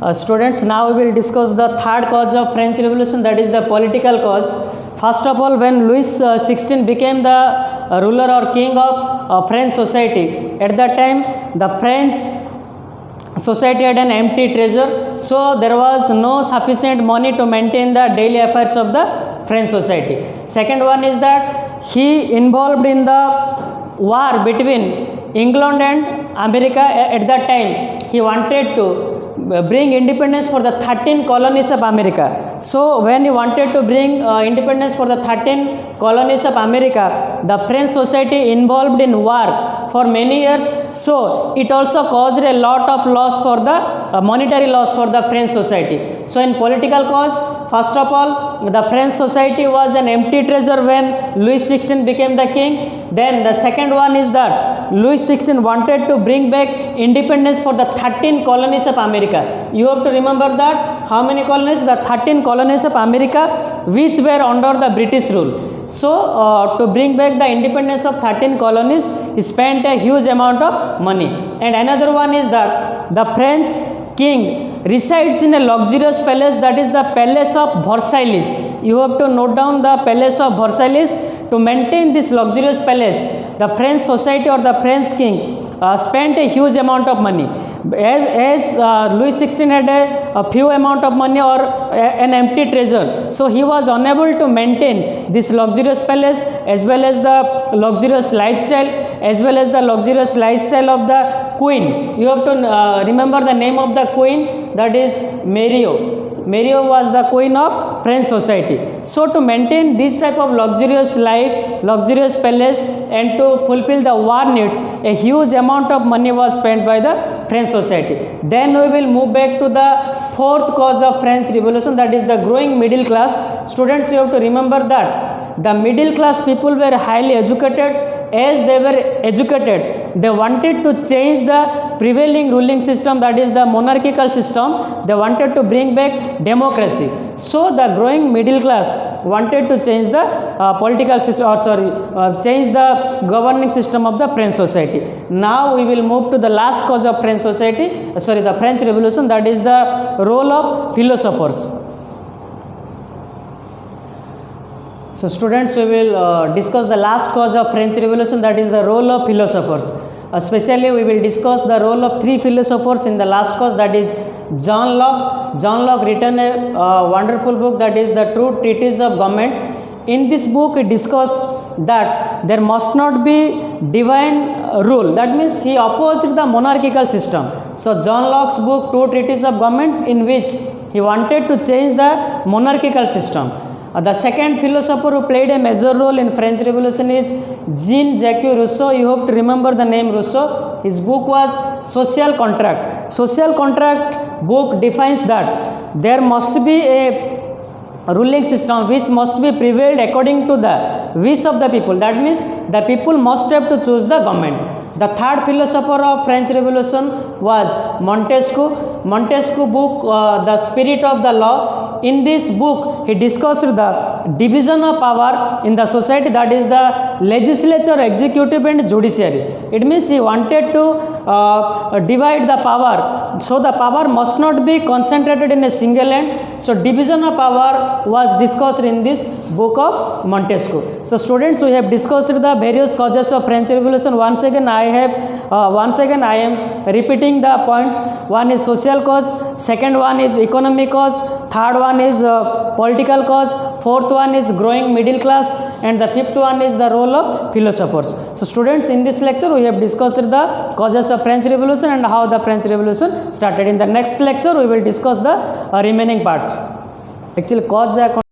Students, now we will discuss the third cause of French Revolution, that is the political cause. First of all, when Louis XVI became the ruler or king of French society, at that time the French society had an empty treasure, so there was no sufficient money to maintain the daily affairs of the French society. Second one is that he involved in the war between England and America. At that time he wanted to bring independence for the 13 colonies of America. So when he wanted to bring independence for the 13 colonies of America, the French society involved in war for many years, so it also caused a lot of loss for the monetary loss for the French society. So in political cause, first of all, the French society was an empty treasure when Louis XVI became the king. Then the second one is that Louis XVI wanted to bring back independence for the 13 colonies of America. You have to remember that how many colonies? The 13 colonies of America which were under the British rule. So to bring back the independence of 13 colonies, he spent a huge amount of money. And another one is that the French king resides in a luxurious palace, that is the Palace of Versailles. You have to note down the Palace of Versailles. To maintain this luxurious palace, the French society or the French king spent a huge amount of money. As Louis XVI had a few amount of money or an empty treasure, so he was unable to maintain this luxurious palace as well as the luxurious lifestyle of the queen. You have to remember the name of the queen, that is Mario. Mario was the queen of French society. So to maintain this type of luxurious life, luxurious palace, and to fulfill the war needs, a huge amount of money was spent by the French society. Then we will move back to the fourth cause of French Revolution, that is the growing middle class. Students, you have to remember that the middle class people were highly educated. As they were educated, they wanted to change the prevailing ruling system, that is the monarchical system. They wanted to bring back democracy. So the growing middle class wanted to change the political system, change the governing system of the French society. Now we will move to the last cause of French society, the French Revolution, that is the role of philosophers. So students, we will discuss the last cause of French Revolution, that is the role of philosophers. Especially we will discuss the role of three philosophers in the last cause, that is John Locke. John Locke written a wonderful book, that is the True Treatise of Government. In this book he discussed that there must not be divine rule. That means he opposed the monarchical system. So John Locke's book True Treatise of Government, in which he wanted to change the monarchical system. The second philosopher who played a major role in French Revolution is Jean-Jacques Rousseau. You have to remember the name Rousseau. His book was Social Contract. Social Contract book defines that there must be a ruling system which must be prevailed according to the wish of the people. That means the people must have to choose the government. The third philosopher of French Revolution was Montesquieu. Montesquieu book The Spirit of the Law. In this book he discussed the division of power in the society, that is the legislature, executive and judiciary. It means he wanted to divide the power, so the power must not be concentrated in a single hand. So division of power was discussed in this book of Montesquieu. So students, we have discussed the various causes of French Revolution. Once again I am repeating the points. One is social cause, second one is economic cause, third one is political cause, fourth one is growing middle class, and the fifth one is the role of philosophers. So students, in this lecture we have discussed the causes of French Revolution and how the French Revolution started. In the next lecture we will discuss the remaining part. Actually cause